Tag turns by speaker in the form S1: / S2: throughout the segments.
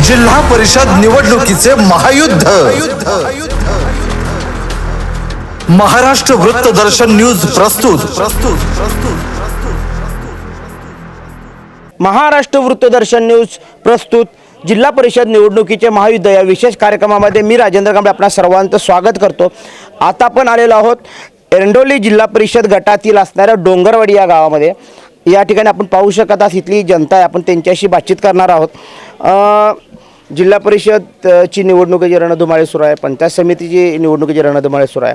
S1: जिल्हा परिषद निवडणुकीचे महायुद्ध महाराष्ट्र वृत्तदर्शन न्यूज प्रस्तुत
S2: महाराष्ट्र वृत्तदर्शन न्यूज प्रस्तुत जिल्हा परिषद निवडणुकीचे महायुद्ध या विशेष कार्यक्रमामध्ये मी राजेंद्र कांबळे आपणा सर्वांचं स्वागत करतो। आता आपण आलेलो आहोत एरंडोली जिल्हा परिषद गटातील असणाऱ्या डोंगरवाडी या गावामध्ये। या ठिकाणी आपण पाहू शकत आहात इथली जनता आहे, आपण त्यांच्याशी बातचीत करणार आहोत। जिल्हा परिषदची निवडणुकीची रणधुमाळी सुरू आहे, पंचायत समितीची निवडणुकीची रणधुमाळी सुरू आहे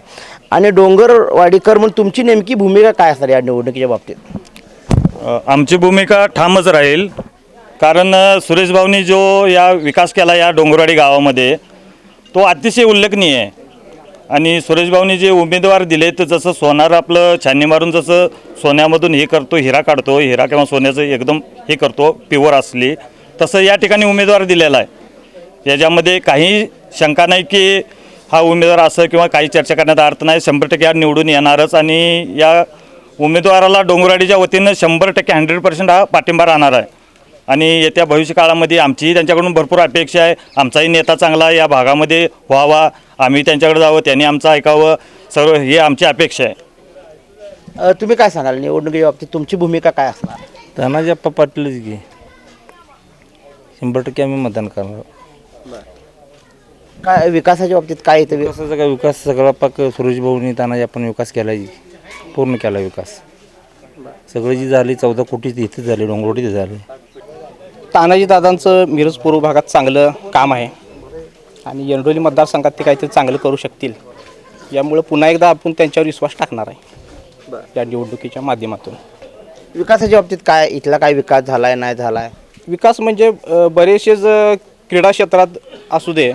S2: आणि डोंगरवाडीकर म्हणून तुमची नेमकी भूमिका काय असणार या निवडणुकीच्या बाबतीत?
S3: आमची भूमिका ठामच राहील, कारण सुरेश भाऊनी जो या विकास केला या डोंगरवाडी गावामध्ये तो अतिशय उल्लेखनीय आहे। आणि सुरेश भाऊनी जे उमेदवार दिले तर जसं सोनार आपलं छाननी मारून जसं सोन्यामधून हे करतो, हिरा काढतो, हिरा किंवा सोन्याचं एकदम हे करतो प्युअर असली, तसं या ठिकाणी उमेदवार दिलेला आहे। याच्यामध्ये काही शंका नाही की हा उमेदवार असं किंवा काही चर्चा करण्याचा अर्थ नाही। 100% हा निवडून येणारच आणि या उमेदवाराला डोंगरवाडीच्या वतीनं 100% 100% हा पाठिंबा राहणार आहे। आणि येत्या भविष्यकाळामध्ये आमचीही त्यांच्याकडून भरपूर अपेक्षा आहे। आमचाही नेता चांगला या भागामध्ये व्हावा, आम्ही त्यांच्याकडे जावं, त्यांनी आमचं ऐकावं, सर्व हे आमची अपेक्षा आहे।
S2: तुम्ही काय सांगाल निवडणुकीच्या बाबतीत तुमची भूमिका काय असणार?
S4: तानाजी अप्पा पाटीलच की 100% आम्ही मतदान करणार।
S2: काय विकासाच्या बाबतीत काय येतं?
S4: विकासाचा काय विकास सगळा पाक सुरेश भाऊनी तानाजी आपण विकास केला, पूर्ण केला विकास। सगळं जी झाली 14 कोटी इथे झाले, डोंगरवाडीत झाले।
S5: तानाजी दादांचं मिरज पूर्व भागात चांगलं काम आहे आणि एरंडोली मतदारसंघात ते काहीतरी चांगलं करू शकतील, यामुळे पुन्हा एकदा आपण त्यांच्यावर विश्वास टाकणार आहे या निवडणुकीच्या माध्यमातून।
S2: विकासाच्या बाबतीत काय इथला काय विकास झाला आहे नाही झाला आहे?
S5: विकास म्हणजे बरेचसेच क्रीडा क्षेत्रात असू दे,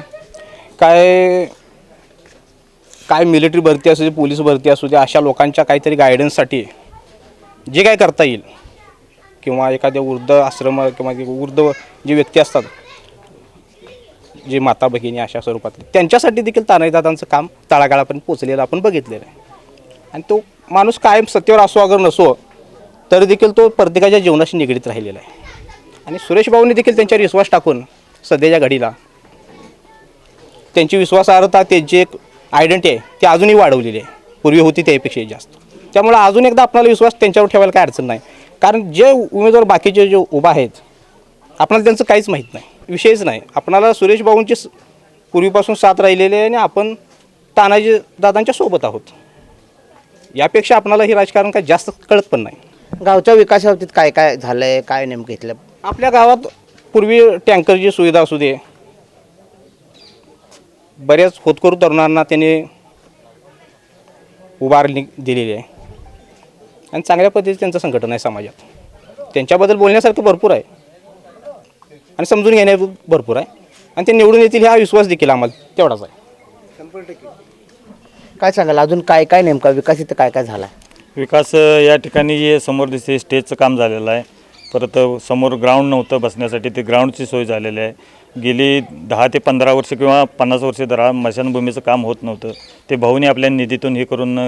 S5: काय मिलिटरी भरती असू दे, पोलीस भरती असू दे, अशा लोकांच्या काहीतरी गायडन्ससाठी जे काय करता येईल, किंवा एखाद्या वृद्ध आश्रम किंवा वृद्ध जे व्यक्ती असतात, जे माता भगिनी अशा स्वरूपातले, त्यांच्यासाठी देखील तानाजीदादांचं काम तळागाळापर्यंत पोचलेलं आपण बघितलेलं आहे। आणि तो माणूस कायम सत्तेवर असो अगर नसो तरी देखील तो प्रत्येकाच्या जीवनाशी निगडीत राहिलेला आहे। आणि सुरेश भाऊंनी देखील त्यांच्यावर विश्वास टाकून सध्याच्या घडीला त्यांची विश्वासार्हता, त्यांची एक आयडेंटिटी आहे ती अजूनही वाढवलेली आहे, पूर्वी होती त्यापेक्षा जास्त। त्यामुळे अजून एकदा आपल्याला विश्वास त्यांच्यावर ठेवायला काय अडचण नाही, कारण जे उमेदवार बाकीचे जे उभा आहेत आपल्याला त्यांचं काहीच माहीत नाही, विषयच नाही। आपणाला सुरेश भाऊंची पूर्वीपासून साथ राहिलेली आहे आणि आपण तानाजी दादांच्या सोबत आहोत। यापेक्षा आपणाला हे राजकारण काय जास्त कळत पण नाही।
S2: गावच्या विकासाबाबतीत काय काय झालं आहे, काय नेमकं इथलं?
S5: आपल्या गावात पूर्वी टँकरची सुविधा असू दे, बऱ्याच होतकरू तरुणांना त्यांनी उभारणी दिलेली आहे आणि चांगल्या पद्धतीचं त्यांचं संघटन आहे समाजात। त्यांच्याबद्दल बोलण्यासारखं भरपूर आहे आणि समजून घेण्याबद्दल भरपूर आहे आणि ते निवडून येतील हा विश्वास देखील आम्हाला तेवढाच आहे।
S2: 100%. काय सांगाल अजून काय काय नेमका विकास इथं काय काय झाला आहे?
S3: विकास या ठिकाणी जे समोर दिसते स्टेजचं काम झालेलं आहे, परत समोर ग्राउंड नव्हतं बसण्यासाठी, ते ग्राउंडची सोय झालेली आहे। गेली 10 ते 15 वर्ष किंवा 50 वर्ष मशानभूमीचं काम होत नव्हतं, ते भाऊनी आपल्या निधीतून हे करून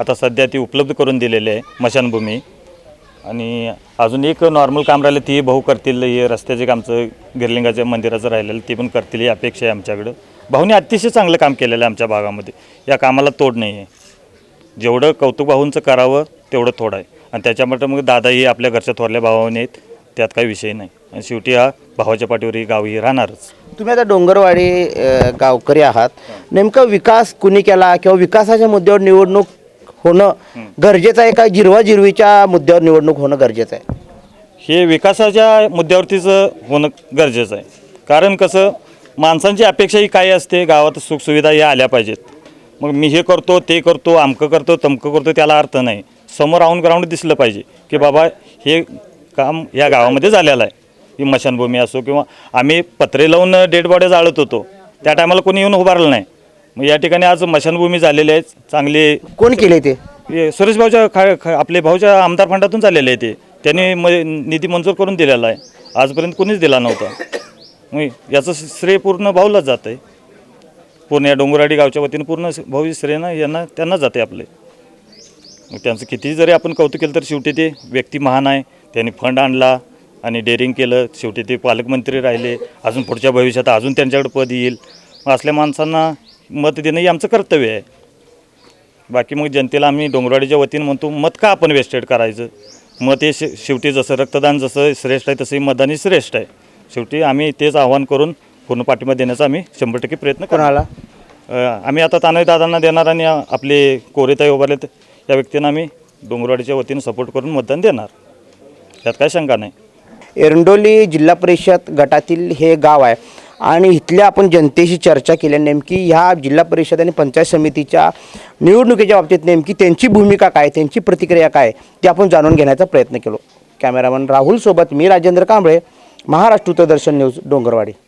S3: आता सध्या ती उपलब्ध करून दिलेली आहे मशानभूमी। आणि अजून एक नॉर्मल काम राहिलं ते भाऊ करतील, हे रस्त्याचे कामचं गिरलिंगाच्या मंदिराचं राहिलेलं ते पण करतील ही अपेक्षा आहे आमच्याकडं। भाऊनी अतिशय चांगलं काम केलेलं आहे आमच्या भागामध्ये, या कामाला तोड नाही आहे। जेवढं कौतुक भाऊंचं करावं तेवढं थोडं आहे आणि त्याच्यामध्ये मग दादाही आपल्या घरच्या थोरल्या भावाने आहेत, त्यात काही विषय नाही। आणि शेवटी हा भावाच्या पाठीवर ही गावही राहणारच।
S2: तुम्ही आता डोंगरवाडी गावकरी आहात, नेमकं विकास कुणी केला किंवा विकासाच्या मुद्द्यावर निवडणूक होणं गरजेचं आहे का जिरवाजिरवीच्या मुद्द्यावर निवडणूक होणं गरजेचं आहे?
S3: हे विकासाच्या मुद्द्यावरतीच होणं गरजेचं आहे, कारण कसं माणसांची अपेक्षा ही काय असते, गावात सुखसुविधा या आल्या पाहिजेत। मग मी हे करतो, ते करतो, अमकं करतो, तमकं करतो, त्याला अर्थ नाही। समोर ऑन ग्राउंड दिसलं पाहिजे की बाबा हे काम या गावामध्ये झालेलं आहे। ही मशानभूमी असो किंवा आम्ही पत्रे लावून डेड बॉड्या जाळत होतो, त्या टायमाला कोणी येऊन उभारलं नाही। मग या ठिकाणी आज मशानभूमी झालेली आहे चांगली।
S2: कोण केले ते?
S3: सुरेश भाऊच्या आपले भाऊच्या आमदार फंडातून चाललेले आहे, ते त्यांनी निधी मंजूर करून दिलेला आहे, आजपर्यंत कोणीच दिला नव्हता। मग याचं श्रेय पूर्ण भाऊलाच जातं आहे, पूर्ण या डोंगरवाडी गावच्या वतीनं पूर्ण भाऊ श्रेय ना त्यांना जाते आपले। मग त्यांचं कितीही जरी आपण कौतुक केलं तर शेवटी ते व्यक्ती महान आहे, त्यांनी फंड आणला आणि डेअरिंग केलं. शेवटी ते पालकमंत्री राहिले. अजून पुढच्या भविष्यात अजून त्यांच्याकडे पद येईल. मग असल्या माणसांना मत देणं हे आमचं कर्तव्य आहे. बाकी मग जनतेला आम्ही डोंगरवाडीच्या वतीनं म्हणतो, मत का आपण वेस्टेड करायचं. मत हे शेवटी जसं रक्तदान जसं श्रेष्ठ आहे तसंही मतदानही श्रेष्ठ आहे. शेवटी आम्ही तेच आव्हान करून पूर्ण पाठिंबा देण्याचा आम्ही 100% प्रयत्न
S2: कोणाला?
S3: आम्ही आता तानाजी दादांना देणार आणि आपले कोरेताई उभारलेत या व्यक्तींना आम्ही डोंगरवाडीच्या वतीनं सपोर्ट करून मतदान देणार. त्यात काय शंका नाही.
S2: एरंडोली जिल्हा परिषद गटातील हे गाव आहे आणि इथल्या आपण जनतेशी चर्चा केली. नेमकी ह्या जिल्हा परिषद आणि पंचायत समितीच्या निवडणुकीच्या बाबतीत नेमकी त्यांची भूमिका काय, त्यांची प्रतिक्रिया काय ते आपण जाणून घेण्याचा प्रयत्न केलो. कॅमेरामन राहुल सोबत मी राजेंद्र कांबळे, महाराष्ट्र दर्शन न्यूज, डोंगरवाडी.